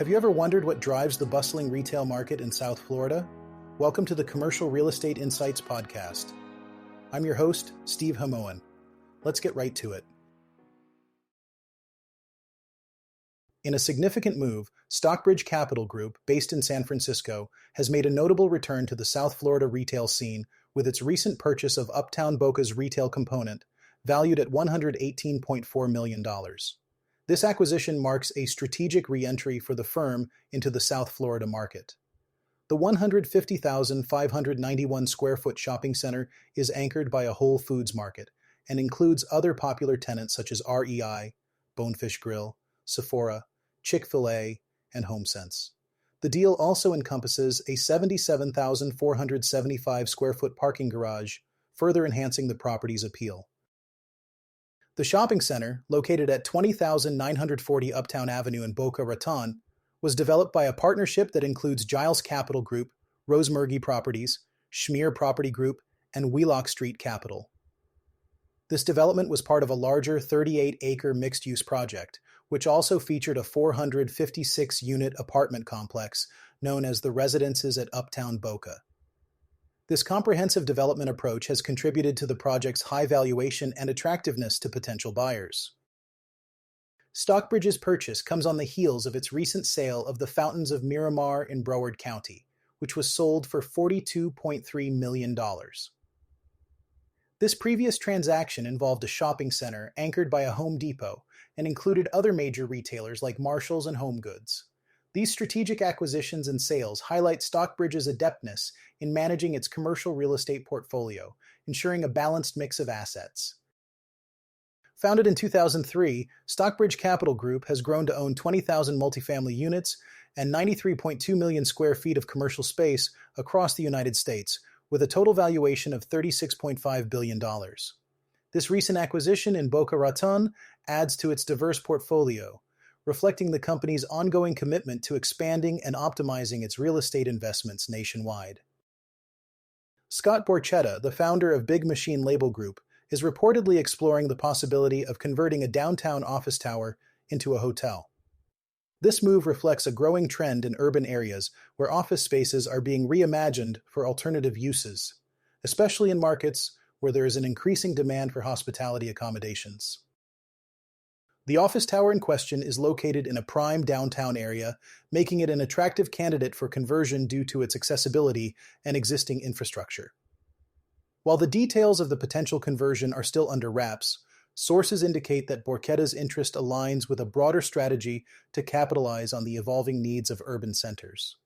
Have you ever wondered what drives the bustling retail market in South Florida? Welcome to the Commercial Real Estate Insights podcast. I'm your host, Steve Hamoen. Let's get right to it. In a significant move, Stockbridge Capital Group, based in San Francisco, has made a notable return to the South Florida retail scene with its recent purchase of Uptown Boca's retail component, valued at $118.4 million. This acquisition marks a strategic re-entry for the firm into the South Florida market. The 150,591 square foot shopping center is anchored by a Whole Foods market and includes other popular tenants such as REI, Bonefish Grill, Sephora, Chick-fil-A, and HomeSense. The deal also encompasses a 77,475 square foot parking garage, further enhancing the property's appeal. The shopping center, located at 20,940 Uptown Avenue in Boca Raton, was developed by a partnership that includes Giles Capital Group, Rosemurgy Properties, Schmier Property Group, and Wheelock Street Capital. This development was part of a larger 38-acre mixed-use project, which also featured a 456-unit apartment complex known as the Residences at Uptown Boca. This comprehensive development approach has contributed to the project's high valuation and attractiveness to potential buyers. Stockbridge's purchase comes on the heels of its recent sale of the Fountains of Miramar in Broward County, which was sold for $42.3 million. This previous transaction involved a shopping center anchored by a Home Depot and included other major retailers like Marshalls and HomeGoods. These strategic acquisitions and sales highlight Stockbridge's adeptness in managing its commercial real estate portfolio, ensuring a balanced mix of assets. Founded in 2003, Stockbridge Capital Group has grown to own 20,000 multifamily units and 93.2 million square feet of commercial space across the United States, with a total valuation of $36.5 billion. This recent acquisition in Boca Raton adds to its diverse portfolio, reflecting the company's ongoing commitment to expanding and optimizing its real estate investments nationwide. Scott Borchetta, the founder of Big Machine Label Group, is reportedly exploring the possibility of converting a downtown office tower into a hotel. This move reflects a growing trend in urban areas where office spaces are being reimagined for alternative uses, especially in markets where there is an increasing demand for hospitality accommodations. The office tower in question is located in a prime downtown area, making it an attractive candidate for conversion due to its accessibility and existing infrastructure. While the details of the potential conversion are still under wraps, sources indicate that Borchetta's interest aligns with a broader strategy to capitalize on the evolving needs of urban centers.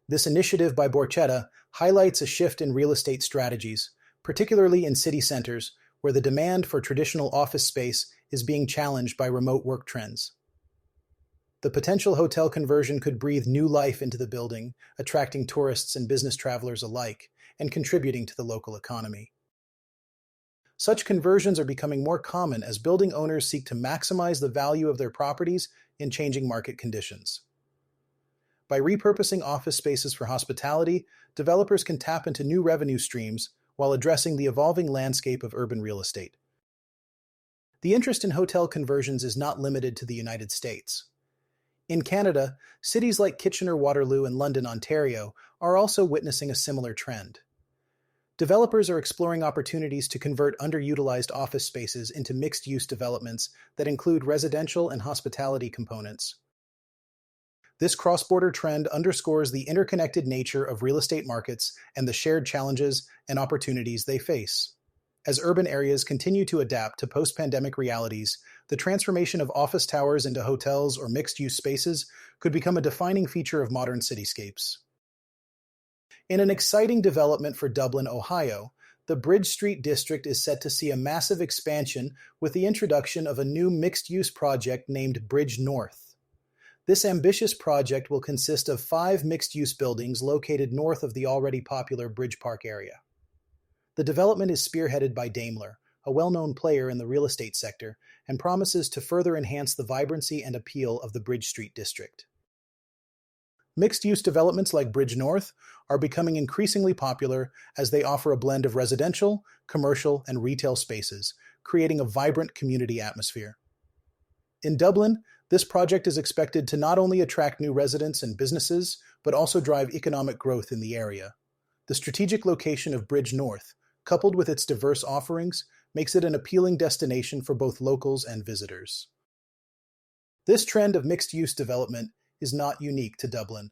This initiative by Borchetta highlights a shift in real estate strategies, particularly in city centers, where the demand for traditional office space is being challenged by remote work trends. The potential hotel conversion could breathe new life into the building, attracting tourists and business travelers alike, and contributing to the local economy. Such conversions are becoming more common as building owners seek to maximize the value of their properties in changing market conditions. By repurposing office spaces for hospitality, developers can tap into new revenue streams while addressing the evolving landscape of urban real estate. The interest in hotel conversions is not limited to the United States. In Canada, cities like Kitchener-Waterloo and London, Ontario, are also witnessing a similar trend. Developers are exploring opportunities to convert underutilized office spaces into mixed-use developments that include residential and hospitality components. This cross-border trend underscores the interconnected nature of real estate markets and the shared challenges and opportunities they face. As urban areas continue to adapt to post-pandemic realities, the transformation of office towers into hotels or mixed-use spaces could become a defining feature of modern cityscapes. In an exciting development for Dublin, Ohio, the Bridge Street district is set to see a massive expansion with the introduction of a new mixed-use project named Bridge North. This ambitious project will consist of 5 mixed-use buildings located north of the already popular Bridge Park area. The development is spearheaded by Daimler, a well-known player in the real estate sector, and promises to further enhance the vibrancy and appeal of the Bridge Street district. Mixed-use developments like Bridge North are becoming increasingly popular as they offer a blend of residential, commercial, and retail spaces, creating a vibrant community atmosphere. In Dublin, This project is expected to not only attract new residents and businesses, but also drive economic growth in the area. The strategic location of Bridge North, coupled with its diverse offerings, makes it an appealing destination for both locals and visitors. This trend of mixed-use development is not unique to Dublin.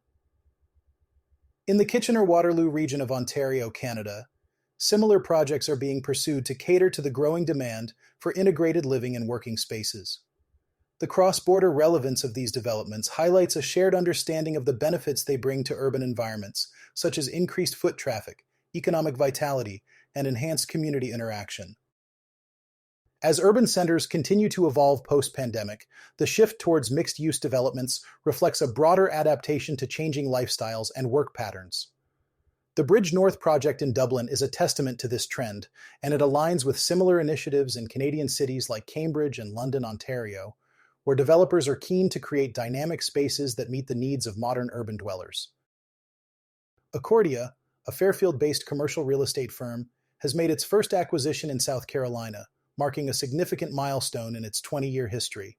In the Kitchener-Waterloo region of Ontario, Canada, similar projects are being pursued to cater to the growing demand for integrated living and working spaces. The cross-border relevance of these developments highlights a shared understanding of the benefits they bring to urban environments, such as increased foot traffic, economic vitality, and enhanced community interaction. As urban centers continue to evolve post-pandemic, the shift towards mixed-use developments reflects a broader adaptation to changing lifestyles and work patterns. The Bridge North project in Dublin is a testament to this trend, and it aligns with similar initiatives in Canadian cities like Cambridge and London, Ontario, where developers are keen to create dynamic spaces that meet the needs of modern urban dwellers. Accordia, a Fairfield-based commercial real estate firm, has made its first acquisition in South Carolina, marking a significant milestone in its 20-year history.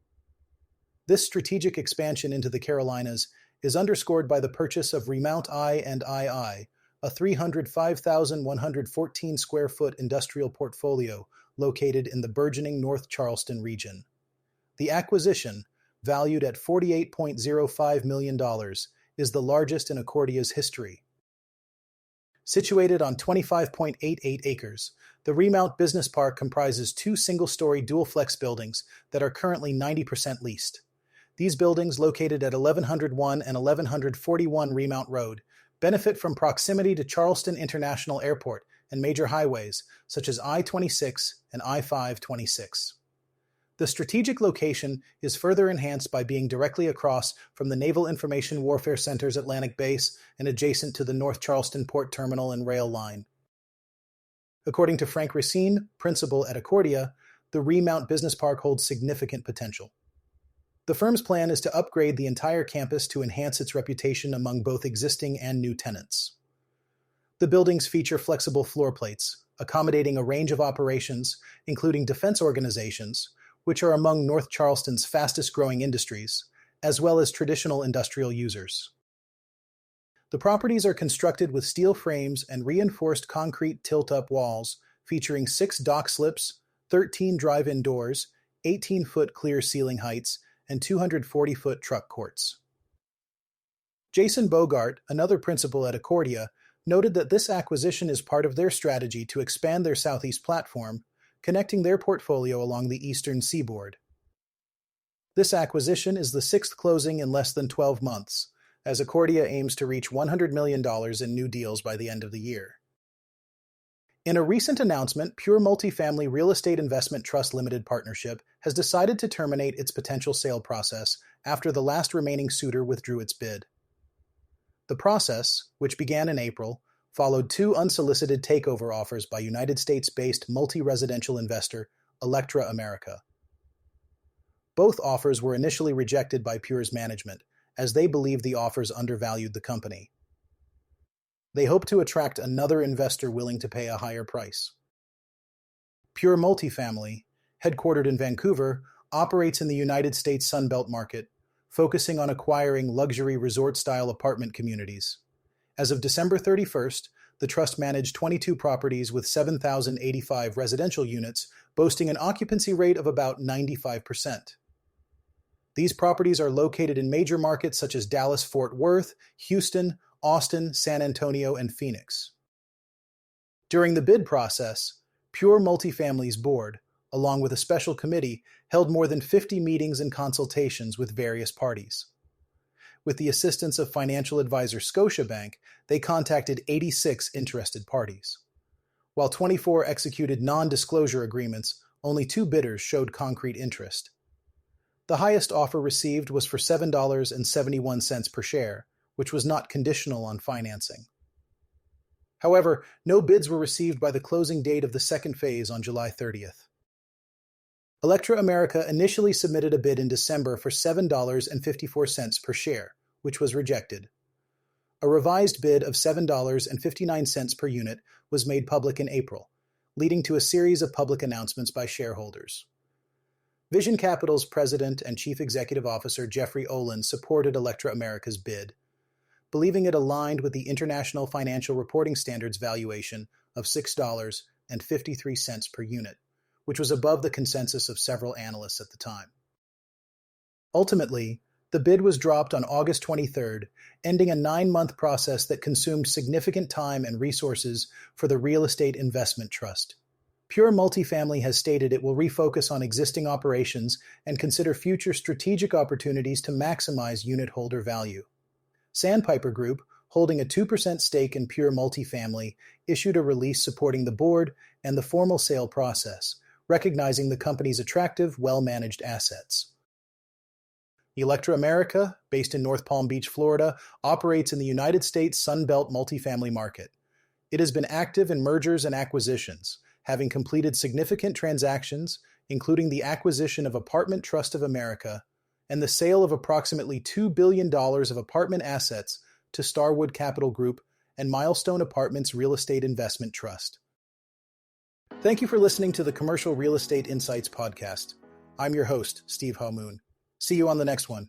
This strategic expansion into the Carolinas is underscored by the purchase of Remount I&II, a 305,114 square foot industrial portfolio located in the burgeoning North Charleston region. The acquisition, valued at $48.05 million, is the largest in Accordia's history. Situated on 25.88 acres, the Remount Business Park comprises two single-story dual-flex buildings that are currently 90% leased. These buildings, located at 1101 and 1141 Remount Road, benefit from proximity to Charleston International Airport and major highways such as I-26 and I-526. The strategic location is further enhanced by being directly across from the Naval Information Warfare Center's Atlantic Base and adjacent to the North Charleston Port Terminal and rail line. According to Frank Racine, principal at Accordia, the Remount Business Park holds significant potential. The firm's plan is to upgrade the entire campus to enhance its reputation among both existing and new tenants. The buildings feature flexible floor plates, accommodating a range of operations, including defense organizations, which are among North Charleston's fastest-growing industries, as well as traditional industrial users. The properties are constructed with steel frames and reinforced concrete tilt-up walls, featuring 6 dock slips, 13 drive-in doors, 18-foot clear ceiling heights, and 240-foot truck courts. Jason Bogart, another principal at Accordia, noted that this acquisition is part of their strategy to expand their Southeast platform, connecting their portfolio along the eastern seaboard. This acquisition is the 6th closing in less than 12 months, as Accordia aims to reach $100 million in new deals by the end of the year. In a recent announcement, Pure Multi-Family Real Estate Investment Trust Limited Partnership has decided to terminate its potential sale process after the last remaining suitor withdrew its bid. The process, which began in April, followed 2 unsolicited takeover offers by United States-based multi-residential investor Electra America. Both offers were initially rejected by Pure's management, as they believed the offers undervalued the company. They hope to attract another investor willing to pay a higher price. Pure Multi-Family, headquartered in Vancouver, operates in the United States Sunbelt market, focusing on acquiring luxury resort-style apartment communities. As of December 31st, the trust managed 22 properties with 7,085 residential units, boasting an occupancy rate of about 95%. These properties are located in major markets such as Dallas-Fort Worth, Houston, Austin, San Antonio, and Phoenix. During the bid process, Pure Multi-Family's board, along with a special committee, held more than 50 meetings and consultations with various parties. With the assistance of financial advisor Scotiabank, they contacted 86 interested parties. While 24 executed non-disclosure agreements, only 2 bidders showed concrete interest. The highest offer received was for $7.71 per share, which was not conditional on financing. However, no bids were received by the closing date of the second phase on July 30th. Electra America initially submitted a bid in December for $7.54 per share, which was rejected. A revised bid of $7.59 per unit was made public in April, leading to a series of public announcements by shareholders. Vision Capital's president and chief executive officer Jeffrey Olin supported Electra America's bid, believing it aligned with the International Financial Reporting Standards valuation of $6.53 per unit, which was above the consensus of several analysts at the time. Ultimately, the bid was dropped on August 23rd, ending a 9-month process that consumed significant time and resources for the Real Estate Investment Trust. Pure Multi-Family has stated it will refocus on existing operations and consider future strategic opportunities to maximize unit holder value. Sandpiper Group, holding a 2% stake in Pure Multi-Family, issued a release supporting the board and the formal sale process, recognizing the company's attractive, well-managed assets. Electra America, based in North Palm Beach, Florida, operates in the United States Sunbelt multifamily market. It has been active in mergers and acquisitions, having completed significant transactions, including the acquisition of Apartment Trust of America and the sale of approximately $2 billion of apartment assets to Starwood Capital Group and Milestone Apartments Real Estate Investment Trust. Thank you for listening to the Commercial Real Estate Insights podcast. I'm your host, Steve Hamoen. See you on the next one.